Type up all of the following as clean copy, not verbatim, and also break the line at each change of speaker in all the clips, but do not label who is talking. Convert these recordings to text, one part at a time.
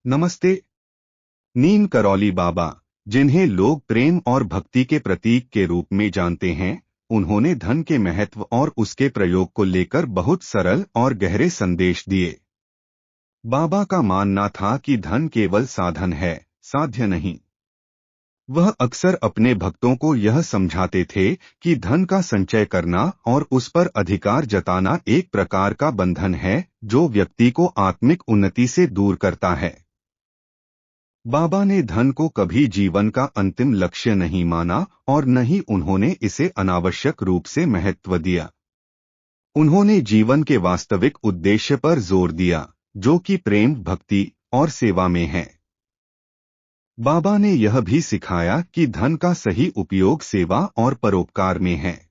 नमस्ते। नीम करौली बाबा, जिन्हें लोग प्रेम और भक्ति के प्रतीक के रूप में जानते हैं, उन्होंने धन के महत्व और उसके प्रयोग को लेकर बहुत सरल और गहरे संदेश दिए। बाबा का मानना था कि धन केवल साधन है, साध्य नहीं। वह अक्सर अपने भक्तों को यह समझाते थे कि धन का संचय करना और उस पर अधिकार जताना एक प्रकार का बंधन है जो व्यक्ति को आत्मिक उन्नति से दूर करता है। बाबा ने धन को कभी जीवन का अंतिम लक्ष्य नहीं माना और न ही उन्होंने इसे अनावश्यक रूप से महत्व दिया। उन्होंने जीवन के वास्तविक उद्देश्य पर जोर दिया, जो कि प्रेम, भक्ति और सेवा में है। बाबा ने यह भी सिखाया कि धन का सही उपयोग सेवा और परोपकार में है।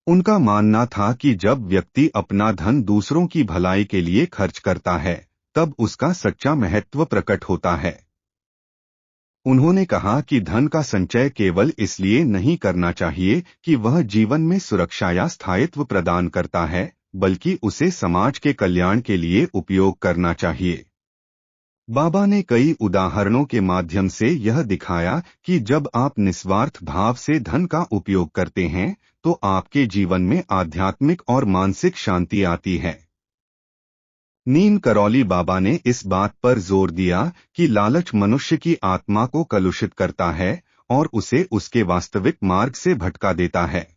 उनका मानना था कि जब व्यक्ति अपना धन दूसरों की भलाई के लिए खर्च करता है, तब उसका सच्चा महत्व प्रकट होता है। उन्होंने कहा कि धन का संचय केवल इसलिए नहीं करना चाहिए कि वह जीवन में सुरक्षा या स्थायित्व प्रदान करता है, बल्कि उसे समाज के कल्याण के लिए उपयोग करना चाहिए। बाबा ने कई उदाहरणों के माध्यम से यह दिखाया कि जब आप निस्वार्थ भाव से धन का उपयोग करते हैं, तो आपके जीवन में आध्यात्मिक और मानसिक शांति आती है। नीम करौली बाबा ने इस बात पर जोर दिया कि लालच मनुष्य की आत्मा को कलुषित करता है और उसे उसके वास्तविक मार्ग से भटका देता है।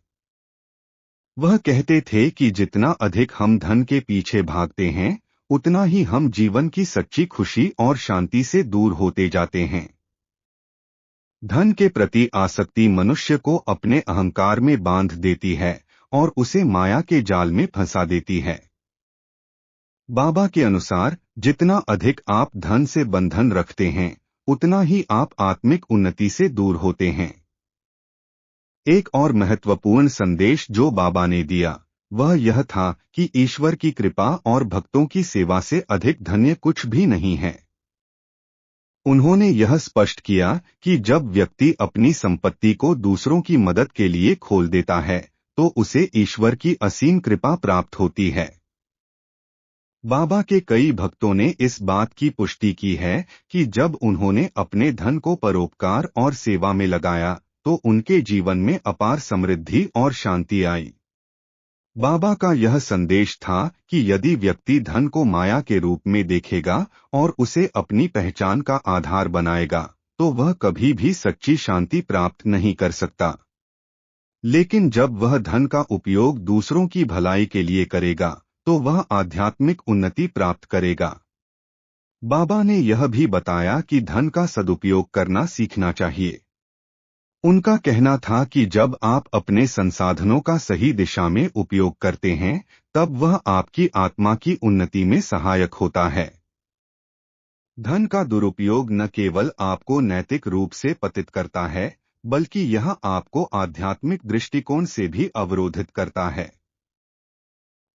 वह कहते थे कि जितना अधिक हम धन के पीछे भागते हैं, उतना ही हम जीवन की सच्ची खुशी और शांति से दूर होते जाते हैं। धन के प्रति आसक्ति मनुष्य को अपने अहंकार में बांध देती है और उसे माया के जाल में फंसा देती है। बाबा के अनुसार जितना अधिक आप धन से बंधन रखते हैं, उतना ही आप आत्मिक उन्नति से दूर होते हैं। एक और महत्वपूर्ण संदेश जो बाबा ने दिया, वह यह था कि ईश्वर की कृपा और भक्तों की सेवा से अधिक धन्य कुछ भी नहीं है। उन्होंने यह स्पष्ट किया कि जब व्यक्ति अपनी संपत्ति को दूसरों की मदद के लिए खोल देता है, तो उसे ईश्वर की असीम कृपा प्राप्त होती है। बाबा के कई भक्तों ने इस बात की पुष्टि की है कि जब उन्होंने अपने धन को परोपकार और सेवा में लगाया, तो उनके जीवन में अपार समृद्धि और शांति आई। बाबा का यह संदेश था कि यदि व्यक्ति धन को माया के रूप में देखेगा और उसे अपनी पहचान का आधार बनाएगा, तो वह कभी भी सच्ची शांति प्राप्त नहीं कर सकता। लेकिन जब वह धन का उपयोग दूसरों की भलाई के लिए करेगा, तो वह आध्यात्मिक उन्नति प्राप्त करेगा। बाबा ने यह भी बताया कि धन का सदुपयोग करना सीखना चाहिए। उनका कहना था कि जब आप अपने संसाधनों का सही दिशा में उपयोग करते हैं, तब वह आपकी आत्मा की उन्नति में सहायक होता है। धन का दुरुपयोग न केवल आपको नैतिक रूप से पतित करता है, बल्कि यह आपको आध्यात्मिक दृष्टिकोण से भी अवरोधित करता है।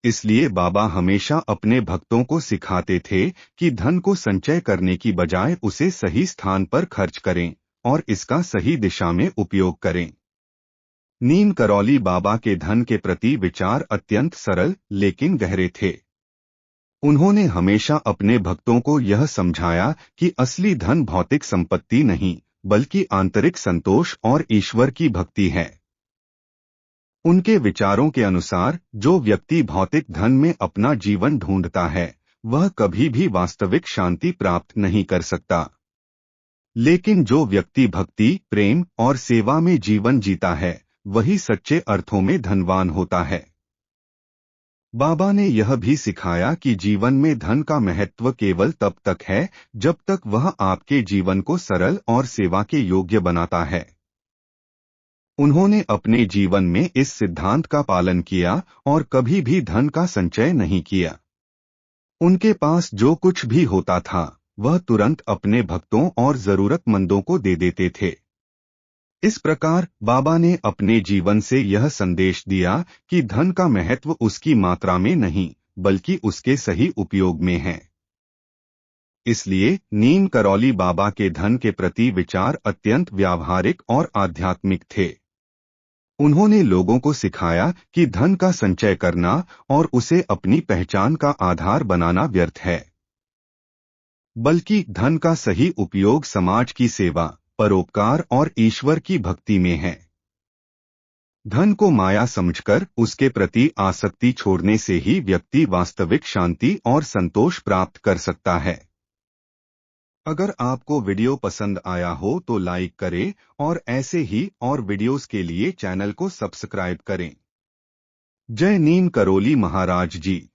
इसलिए बाबा हमेशा अपने भक्तों को सिखाते थे कि धन को संचय करने की बजाय उसे सही स्थान पर खर्च करें और इसका सही दिशा में उपयोग करें। नीम करौली बाबा के धन के प्रति विचार अत्यंत सरल लेकिन गहरे थे। उन्होंने हमेशा अपने भक्तों को यह समझाया कि असली धन भौतिक संपत्ति नहीं, बल्कि आंतरिक संतोष और ईश्वर की भक्ति है। उनके विचारों के अनुसार जो व्यक्ति भौतिक धन में अपना जीवन ढूंढता है, वह कभी भी वास्तविक शांति प्राप्त नहीं कर सकता। लेकिन जो व्यक्ति भक्ति, प्रेम और सेवा में जीवन जीता है, वही सच्चे अर्थों में धनवान होता है। बाबा ने यह भी सिखाया कि जीवन में धन का महत्व केवल तब तक है जब तक वह आपके जीवन को सरल और सेवा के योग्य बनाता है। उन्होंने अपने जीवन में इस सिद्धांत का पालन किया और कभी भी धन का संचय नहीं किया। उनके पास जो कुछ भी होता था, वह तुरंत अपने भक्तों और जरूरतमंदों को दे देते थे। इस प्रकार बाबा ने अपने जीवन से यह संदेश दिया कि धन का महत्व उसकी मात्रा में नहीं, बल्कि उसके सही उपयोग में है। इसलिए नीम करौली बाबा के धन के प्रति विचार अत्यंत व्यावहारिक और आध्यात्मिक थे। उन्होंने लोगों को सिखाया कि धन का संचय करना और उसे अपनी पहचान का आधार बनाना व्यर्थ है। बल्कि धन का सही उपयोग समाज की सेवा, परोपकार और ईश्वर की भक्ति में है। धन को माया समझकर उसके प्रति आसक्ति छोड़ने से ही व्यक्ति वास्तविक शांति और संतोष प्राप्त कर सकता है। अगर आपको वीडियो पसंद आया हो तो लाइक करें और ऐसे ही और वीडियोस के लिए चैनल को सब्सक्राइब करें। जय नीम करोली महाराज जी।